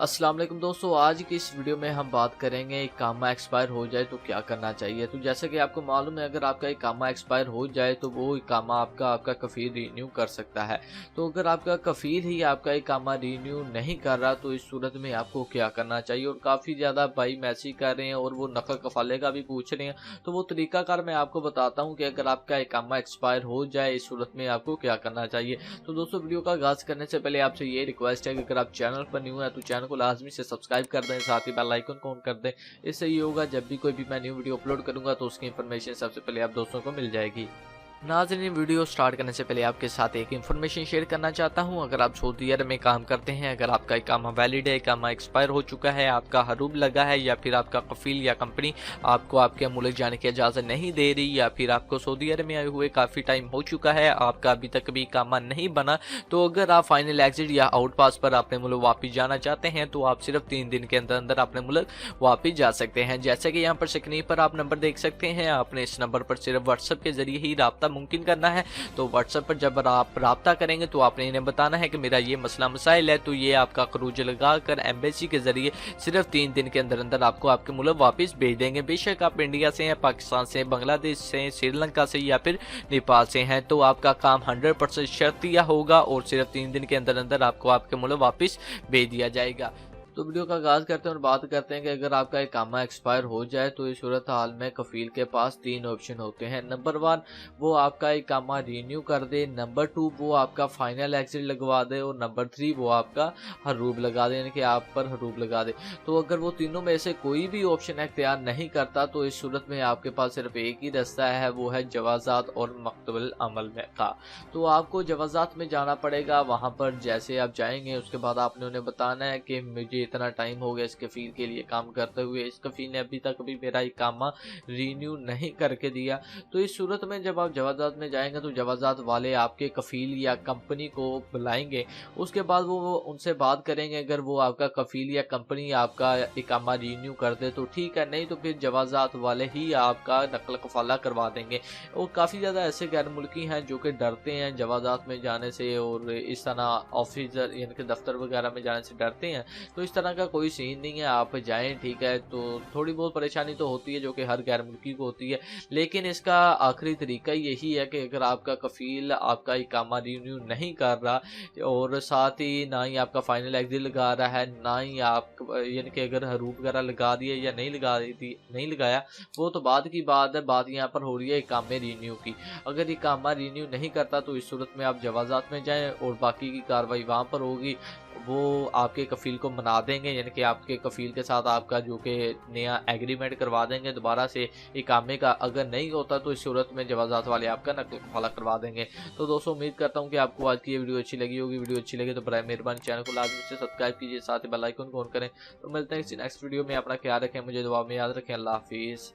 अस्सलाम वालेकुम दोस्तों, आज की इस वीडियो में हम बात करेंगे इकामा एक्सपायर हो जाए तो क्या करना चाहिए। तो जैसे कि आपको मालूम है, अगर आपका इकामा एक्सपायर हो जाए तो वो इकामा आपका कफ़ील रीन्यू कर सकता है। तो अगर आपका कफ़ील ही आपका इकामा रीन्यू नहीं कर रहा तो इस सूरत में आपको क्या करना चाहिए। और काफ़ी ज़्यादा भाई मैसेज कर रहे हैं और वो नकल कफ़ाले का भी पूछ रहे हैं, तो वो तरीकाकार मैं आपको बताता हूँ कि अगर आपका इकामा एक्सपायर हो जाए इस सूरत में आपको क्या करना चाहिए। तो दोस्तों, वीडियो का आगाज़ करने से पहले आपसे ये रिक्वेस्ट है कि अगर आप चैनल पर न्यू है तो चैनल को लाजमी से सब्सक्राइब कर दें, साथ ही बेल आइकन को ऑन कर दें। इससे ये होगा जब भी कोई भी मैं न्यू वीडियो अपलोड करूंगा तो उसकी इन्फॉर्मेशन सबसे पहले आप दोस्तों को मिल जाएगी। नाज़रीन, वीडियो स्टार्ट करने से पहले आपके साथ एक इन्फॉर्मेशन शेयर करना चाहता हूं। अगर आप सऊदी अरब में काम करते हैं, अगर आपका इकामा वैलिड है, इकामा एक्सपायर हो चुका है, आपका हरूब लगा है, या फिर आपका कफ़ील या कंपनी आपको आपके मुल्क जाने की इजाज़त नहीं दे रही, या फिर आपको सऊदी अरब में आए हुए काफ़ी टाइम हो चुका है, आपका अभी तक भी इकामा नहीं बना, तो अगर आप फाइनल एग्जिट या आउट पास पर अपने मुल्क वापस जाना चाहते हैं तो आप सिर्फ 3 दिन के अंदर अंदर अपने मुल्क वापस जा सकते हैं। जैसे कि यहाँ पर स्क्रीन पर आप नंबर देख सकते हैं, आपने इस नंबर पर सिर्फ व्हाट्सएप के जरिए ही राब्ता मुमकिन करना है। तो व्हाट्सएप पर जब आप राब्ता करेंगे तो आपने इन्हें बताना है कि मेरा ये मसला मसाइल है, तो ये आपका खरूज लगा कर एम्बेसी के जरिए सिर्फ 3 दिन के अंदर अंदर आपको आपके मुल्क वापस भेज देंगे। बेशक आप इंडिया से हैं, पाकिस्तान से, बांग्लादेश से, श्रीलंका से या फिर नेपाल से हैं, तो आपका काम 100% शर्तिया होगा और सिर्फ 3 दिन के अंदर अंदर आपको आपके मुल्क वापस भेज दिया जाएगा। तो वीडियो का आगाज़ करते हैं और बात करते हैं कि अगर आपका इकामा एक्सपायर हो जाए तो इस सूरत हाल में कफ़ील के पास 3 ऑप्शन होते हैं। नंबर 1, वो आपका इकामा रीन्यू कर दे। नंबर 2, वो आपका फाइनल एग्जिट लगवा दे। और नंबर 3, वो आपका हरूब लगा दे, यानी कि आप पर हरूब लगा दे। तो अगर वो तीनों में से कोई भी ऑप्शन इख्तियार नहीं करता तो इस सूरत में आपके पास सिर्फ एक ही रास्ता है, वो है जवाज़ात और मकतबुल अमल में का। तो आपको जवाज़ात में जाना पड़ेगा। वहाँ पर जैसे आप जाएंगे उसके बाद आपने उन्हें बताना है कि मुझे इतना टाइम हो गया इस कफ़ील के लिए काम करते हुए, इस कफ़ील ने अभी तक भी मेरा इकामा रीन्यू नहीं करके दिया। तो इस सूरत में जब आप जवाज़ात में जाएंगे तो जवाज़ात वाले आपके कफ़ील या कंपनी को बुलाएंगे। उसके बाद वो उनसे बात करेंगे। अगर वो आपका कफ़ील या कंपनी आपका इकामा रीन्यू कर दे तो ठीक है, नहीं तो फिर जवाज़ात वाले ही आपका नकल कफ़ाला करवा देंगे। और काफ़ी ज़्यादा ऐसे गैर मुल्की हैं जो कि डरते हैं जवाज़ात में जाने से, और इस तरह ऑफिस यानी कि दफ्तर वगैरह में जाने से डरते हैं। तो इस तरह का कोई सीन नहीं है, आप जाएं, ठीक है। तो थोड़ी बहुत परेशानी तो होती है जो कि हर गैर मुल्की को होती है, लेकिन इसका आखिरी तरीका यही है कि अगर आपका कफ़ील आपका इकामा रिन्यू नहीं कर रहा और साथ ही ना ही आपका फाइनल एग्जिट लगा रहा है, ना ही आप यानी कि अगर हरूब वगैरह लगा दिए या नहीं लगाया, वो तो बाद की बात है। बात यहाँ पर हो रही है इकामे रिन्यू की। अगर इकामा रिन्यू नहीं करता तो इस सूरत में आप जवाज़ात में जाएं और बाकी की कार्रवाई वहाँ पर होगी। वो आपके कफ़ील को मना देंगे, यानी कि आपके कफ़ील के साथ आपका जो कि नया एग्रीमेंट करवा देंगे दोबारा से इकामे का। अगर नहीं होता तो इस सूरत में जवाज़ात वाले आपका नकल कफ़ाला करवा देंगे। तो दोस्तों, उम्मीद करता हूँ कि आपको आज की ये वीडियो अच्छी लगी होगी। वीडियो अच्छी लगी तो बराए मेहरबानी चैनल को लाजमी से सब्सक्राइब कीजिए, साथ ही बेल आइकन को ऑन करें। तो मिलते हैं किसी नेक्स्ट वीडियो में। अपना ख्याल रखें, मुझे दुआ में याद रखें। अल्लाह हाफिज़।